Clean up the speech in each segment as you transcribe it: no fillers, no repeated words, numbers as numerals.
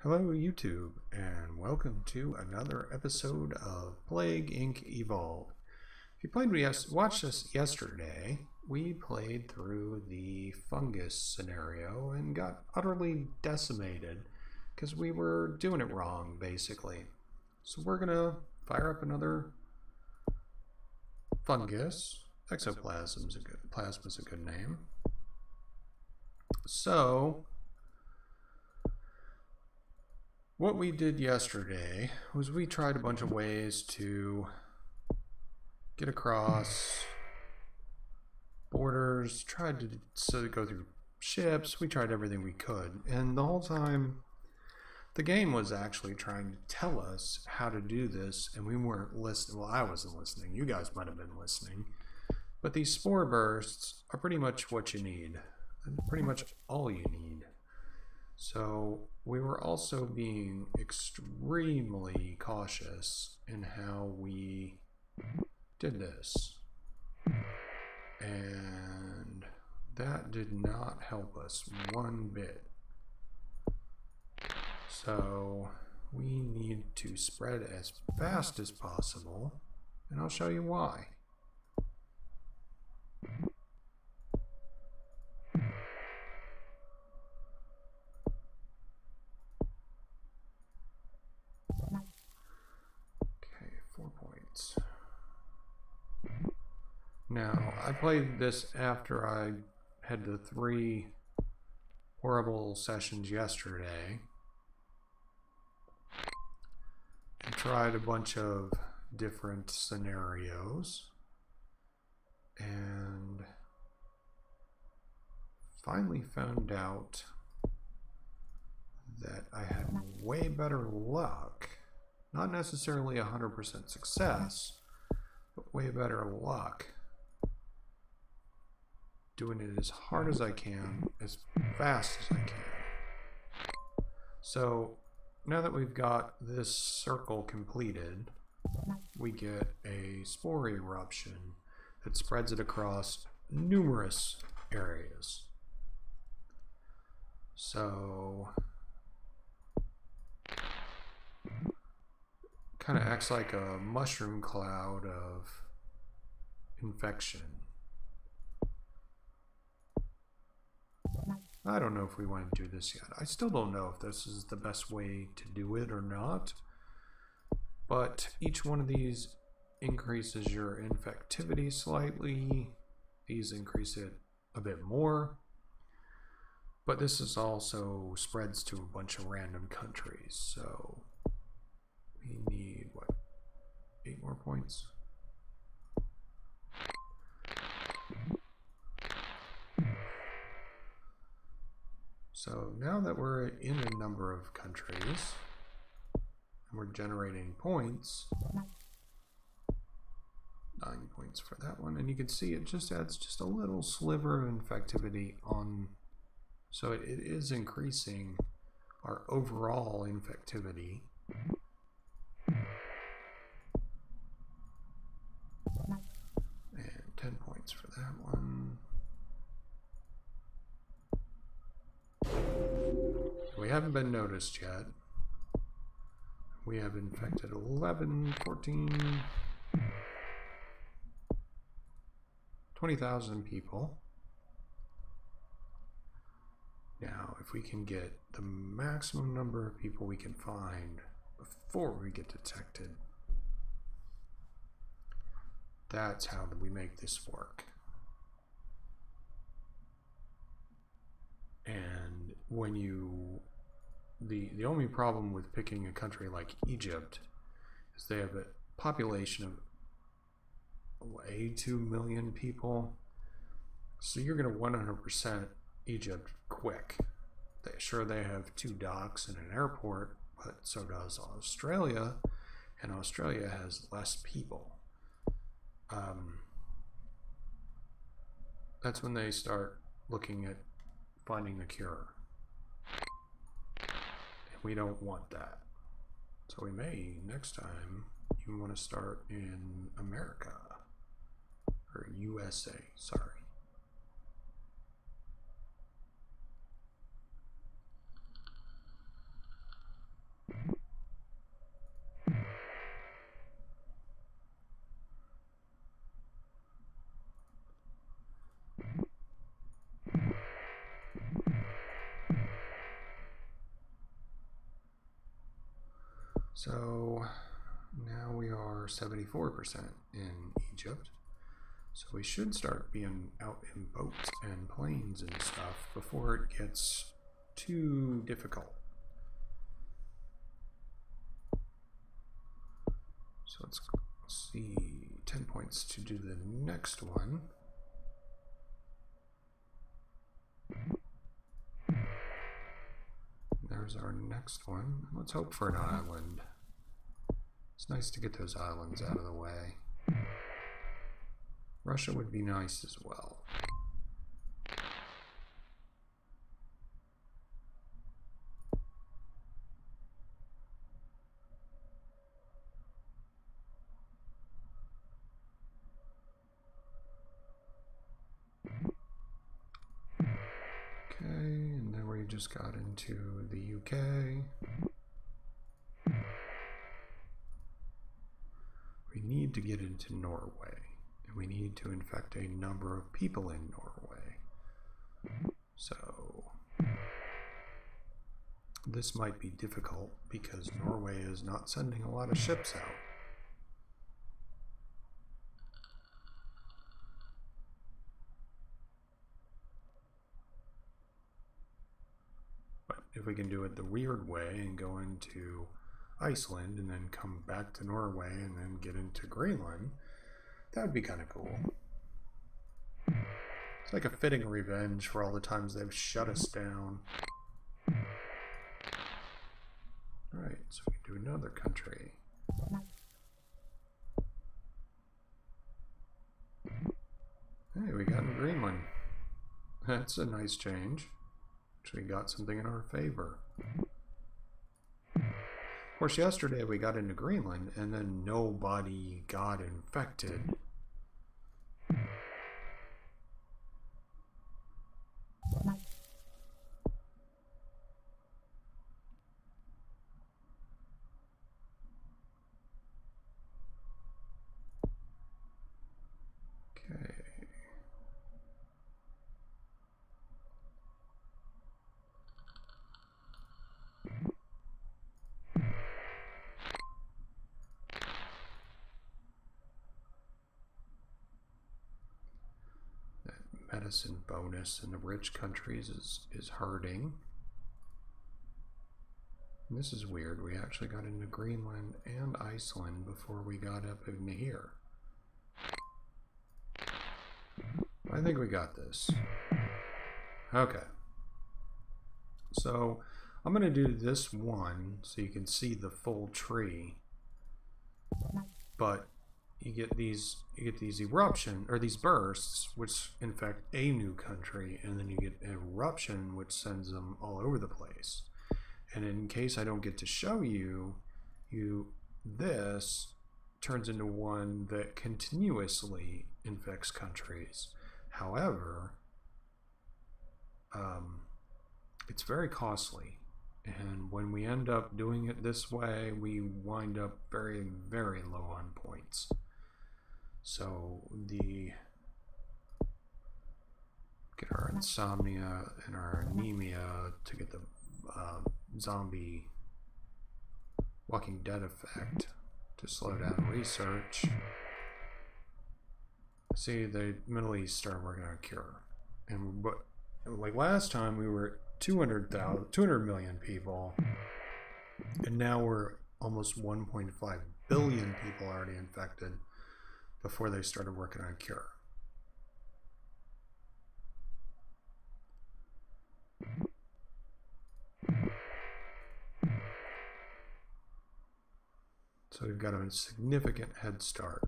Hello YouTube, and welcome to another episode of Plague Inc. Evolved. If you watched us yesterday, we played through the Fungus scenario and got utterly decimated because we were doing it wrong, basically. So we're gonna fire up another Fungus. Plasma's a good name. So what we did yesterday was we tried a bunch of ways to get across borders, tried to go through ships. We tried everything we could, and the whole time the game was actually trying to tell us how to do this, and we weren't listening. Well, I wasn't listening. You guys might have been listening. But these spore bursts are pretty much what you need, and pretty much all you need. So we were also being extremely cautious in how we did this. And that did not help us one bit. So we need to spread as fast as possible, and I'll show you why. Okay, 4 points. Now, I played this after I had the 3 horrible sessions yesterday and tried a bunch of different scenarios and finally found out that I had way better luck, not necessarily 100% success, but way better luck doing it as hard as I can, as fast as I can. So now that we've got this circle completed, we get a spore eruption that spreads it across numerous areas. So kind of acts like a mushroom cloud of infection. I don't know if we want to do this yet. I still don't know if this is the best way to do it or not. But each one of these increases your infectivity slightly. These increase it a bit more. But this is also spreads to a bunch of random countries. So we need, what, 8 more points? So now that we're in a number of countries and we're generating points, 9 points for that one, and you can see it just adds just a little sliver of infectivity on, so it is increasing our overall infectivity. And 10 points for that one. We haven't been noticed yet. We have infected 11, 14, 20,000 people. Now, if we can get the maximum number of people we can find before we get detected, that's how we make this work. And when you, the only problem with picking a country like Egypt is they have a population of 82 million people. So you're going to 100% Egypt quick. They have 2 docks and an airport, but so does Australia, and Australia has less people. That's when they start looking at finding a cure. And we don't want that. So we may, next time, you want to start in America. Or USA, sorry. So now we are 74% in Egypt. So we should start being out in boats and planes and stuff before it gets too difficult. So let's see, 10 points to do the next one. There's our next one. Let's hope for an island. It's nice to get those islands out of the way. Russia would be nice as well. Okay, and then we just got into the UK. We need to get into Norway. We need to infect a number of people in Norway. So this might be difficult because Norway is not sending a lot of ships out. But if we can do it the weird way and go into Iceland and then come back to Norway and then get into Greenland, that would be kind of cool. It's like a fitting revenge for all the times they've shut us down. Alright, so we can do another country. Hey, we got in Greenland. That's a nice change. Actually got something in our favor. Of course, yesterday we got into Greenland and then nobody got infected. Okay. Medicine bonus in the rich countries is hurting. And this is weird. We actually got into Greenland and Iceland before we got up into here. I think we got this. Okay. So I'm going to do this one so you can see the full tree. But you get these eruption or these bursts which infect a new country, and then you get an eruption which sends them all over the place. And in case I don't get to show you, this turns into one that continuously infects countries. However, it's very costly. And when we end up doing it this way, we wind up very, very low on points. So get our insomnia and our anemia to get the zombie Walking Dead effect to slow down research. See, the Middle East started working on a cure, and but like last time we were 200 million people, and now we're almost 1.5 billion people already infected before they started working on a cure. So we've got a significant head start.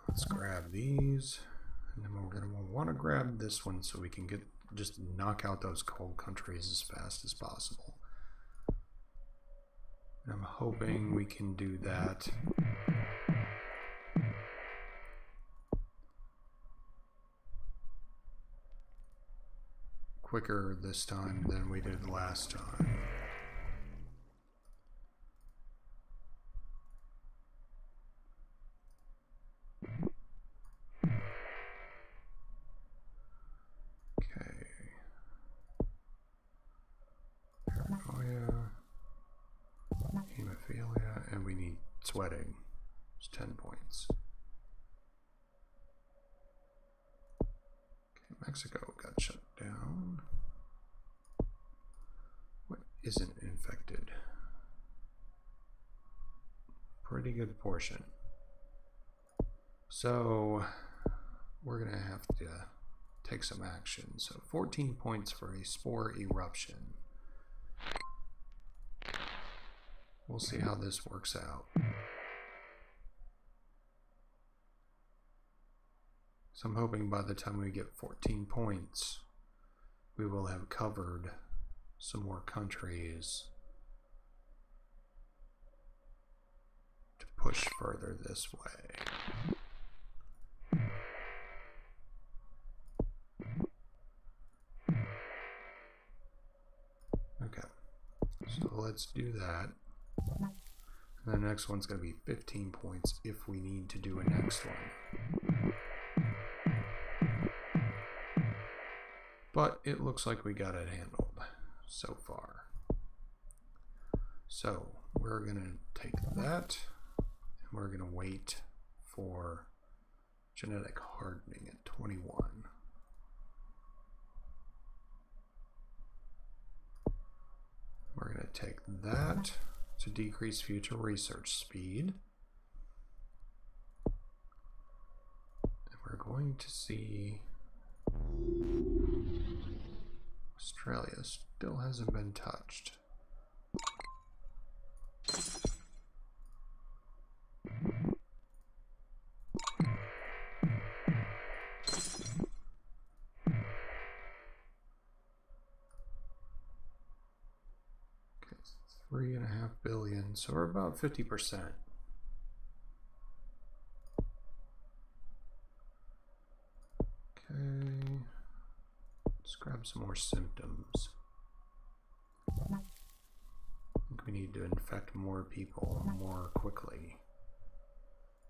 Let's grab these, and then we're going to want to grab this one so we can just knock out those cold countries as fast as possible. And I'm hoping we can do that. Quicker this time than we did last time. sweating. It's 10 points. Okay, Mexico got shut down. What isn't infected? Pretty good portion. So we're gonna have to take some action. So 14 points for a spore eruption. We'll see how this works out. So I'm hoping by the time we get 14 points, we will have covered some more countries to push further this way. Okay, so let's do that. And the next one's going to be 15 points if we need to do a next one. But it looks like we got it handled so far. So we're going to take that and we're going to wait for genetic hardening at 21. We're going to take that to decrease future research speed. And we're going to see Australia still hasn't been touched. Okay, 3.5 billion, so we're about 50%. Okay, let's grab some more symptoms. I think we need to infect more people more quickly.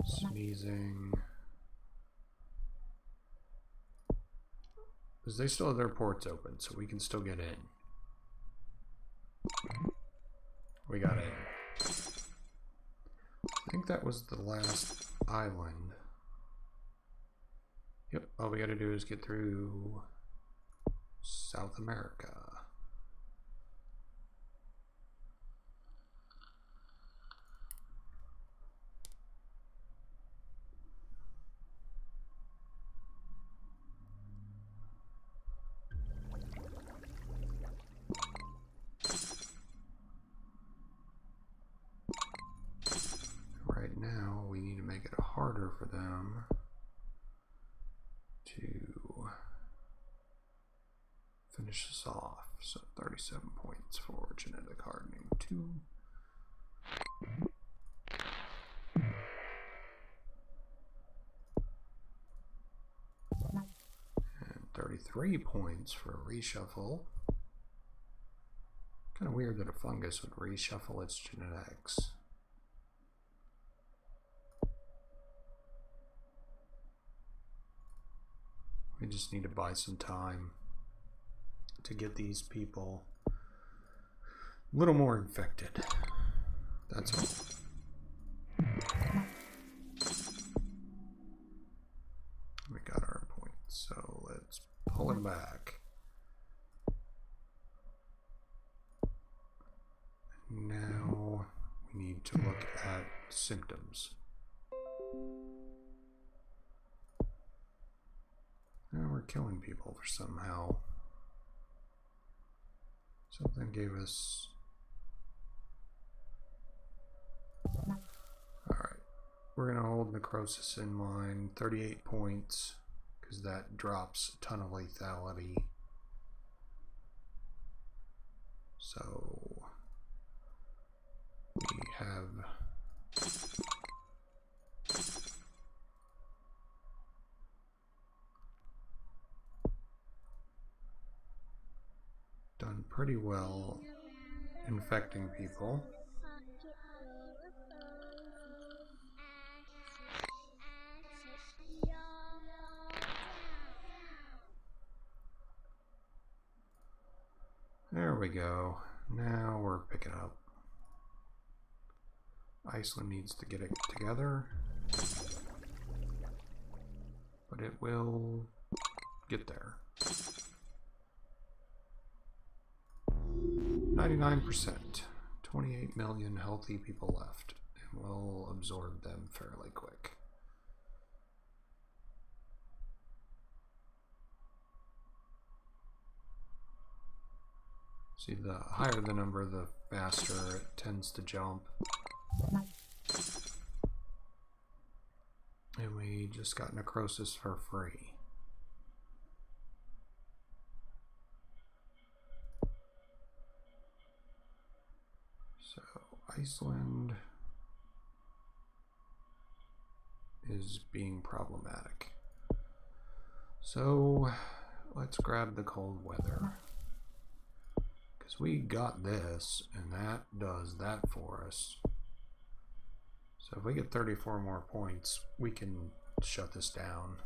Sneezing. Because they still have their ports open, so we can still get in. We got in. I think that was the last island. Yep, all we gotta do is get through South America. Right now, we need to make it harder for them to finish this off. So 37 points for genetic hardening. 2. And 33 points for reshuffle. Kind of weird that a fungus would reshuffle its genetics. We just need to buy some time to get these people a little more infected. That's all. We got our points, so let's pull it back. Now we need to look at symptoms. Now we're killing people for somehow. Something gave us... Alright, we're going to hold necrosis in mind. 38 points, because that drops a ton of lethality. So we have... done pretty well infecting people. There we go. Now we're picking up. Iceland needs to get it together. But it will get there. 99%. 28 million healthy people left. And we'll absorb them fairly quick. See, the higher the number, the faster it tends to jump. And we just got necrosis for free. So Iceland is being problematic. So let's grab the cold weather. Because we got this, and that does that for us. So if we get 34 more points, we can shut this down.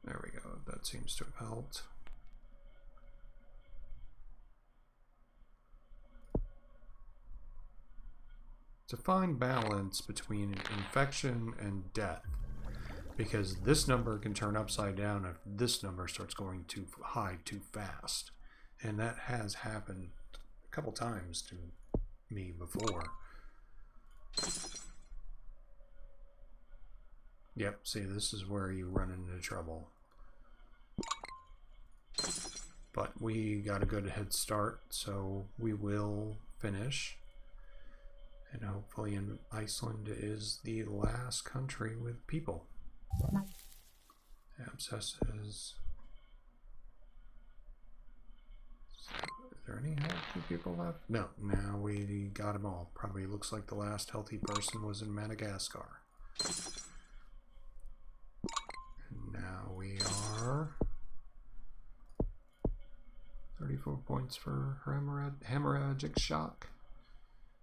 There we go. That seems to have helped. It's a fine balance between infection and death, because this number can turn upside down if this number starts going too high too fast. And that has happened a couple times to me before. Yep, see, this is where you run into trouble. But we got a good head start, so we will finish. And hopefully in Iceland is the last country with people. Abscesses. Is there any healthy people left? No, now we got them all. Probably looks like the last healthy person was in Madagascar. And now we are 34 points for hemorrhagic shock.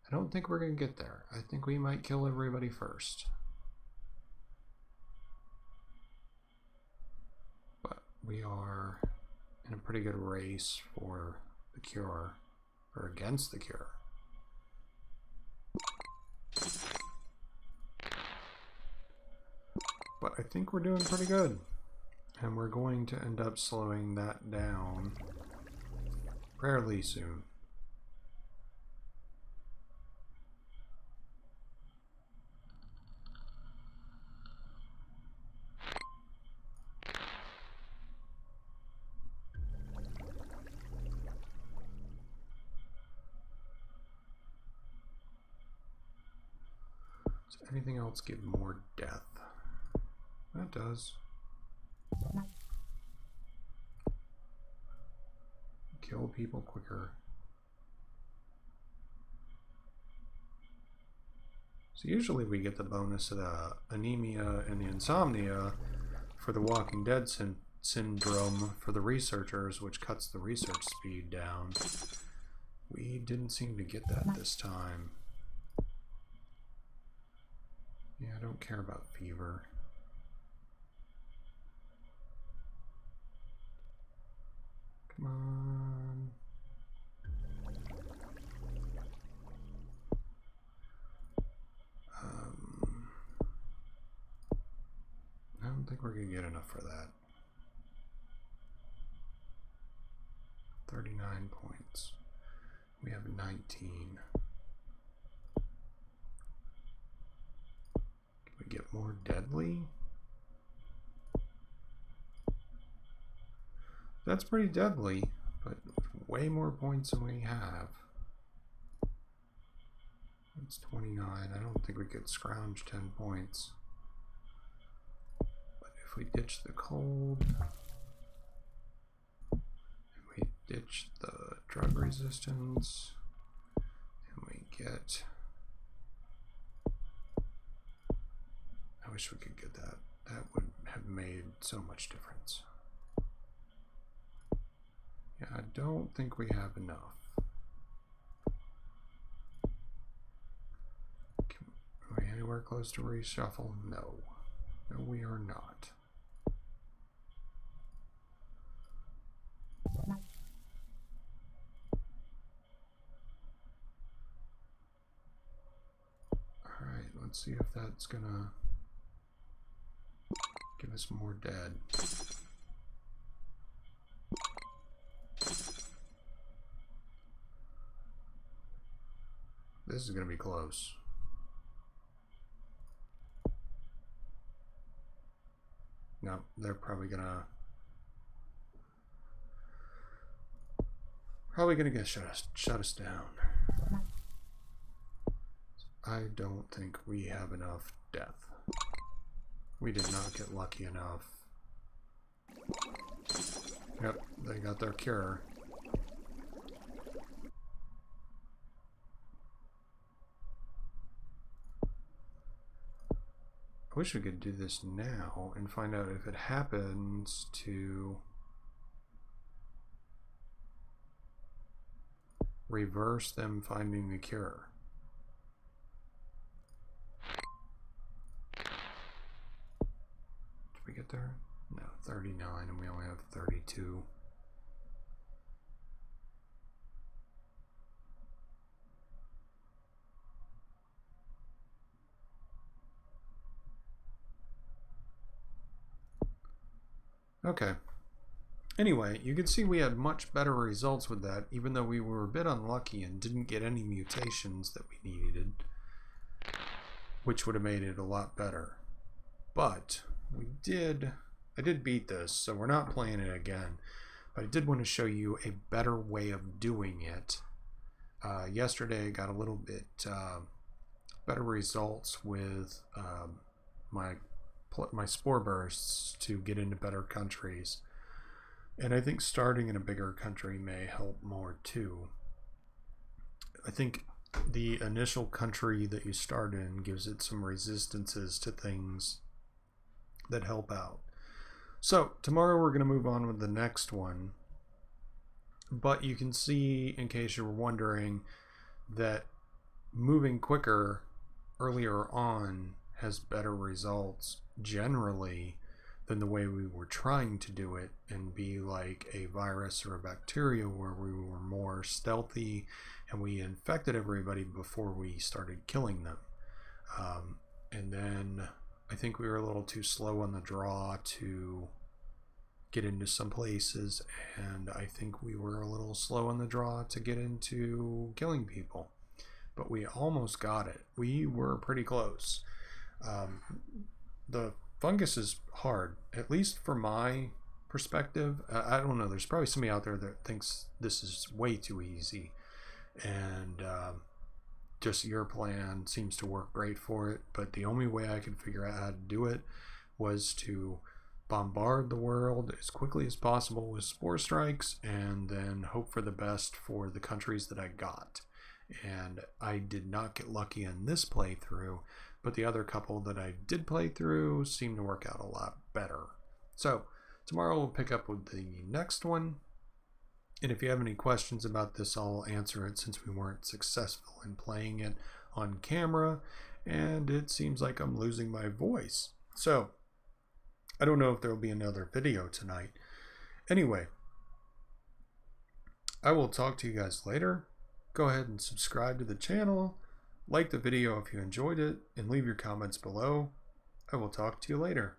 I don't think we're going to get there. I think we might kill everybody first. But we are in a pretty good race for the cure, or against the cure. But I think we're doing pretty good. And we're going to end up slowing that down fairly soon. Does anything else give more death? That does. Kill people quicker. So usually we get the bonus of the anemia and the insomnia for the Walking Dead syndrome for the researchers, which cuts the research speed down. We didn't seem to get that this time. Yeah, I don't care about fever. Come on. I don't think we're going to get enough for that. 39 points. We have 19. Can we get more deadly? That's pretty deadly, but way more points than we have. It's 29. I don't think we could scrounge 10 points. But if we ditch the cold, and we ditch the drug resistance, and we get... I wish we could get that. That would have made so much difference. Yeah, I don't think we have enough. Are we anywhere close to reshuffle? No. No, we are not. Let's see if that's gonna give us more dead. This is gonna be close. No, they're probably gonna get shut us down. I don't think we have enough death. We did not get lucky enough. Yep, they got their cure. I wish we could do this now and find out if it happens to reverse them finding the cure. Did we get there? No, 39 and we only have 32. Okay. Anyway, you can see we had much better results with that, even though we were a bit unlucky and didn't get any mutations that we needed, which would have made it a lot better. But I did beat this, so we're not playing it again. But I did want to show you a better way of doing it. Yesterday I got a little bit better results with my spore bursts to get into better countries, and I think starting in a bigger country may help more too. I think the initial country that you start in gives it some resistances to things that help out. So tomorrow we're going to move on with the next one, but you can see, in case you're wondering, that moving quicker earlier on has better results generally than the way we were trying to do it and be like a virus or a bacteria, where we were more stealthy and we infected everybody before we started killing them. And then I think we were a little too slow on the draw to get into some places, and I think we were a little slow on the draw to get into killing people, but we almost got it. We were pretty close. The fungus is hard, at least for my perspective. I don't know, there's probably somebody out there that thinks this is way too easy, and just your plan seems to work great for it. But the only way I could figure out how to do it was to bombard the world as quickly as possible with spore strikes and then hope for the best for the countries that I got. And I did not get lucky in this playthrough, but the other couple that I did play through seemed to work out a lot better. So tomorrow we'll pick up with the next one, and if you have any questions about this, I'll answer it, since we weren't successful in playing it on camera and it seems like I'm losing my voice. So I don't know if there'll be another video tonight. Anyway, I will talk to you guys later. Go ahead and subscribe to the channel, like the video if you enjoyed it, and leave your comments below. I will talk to you later.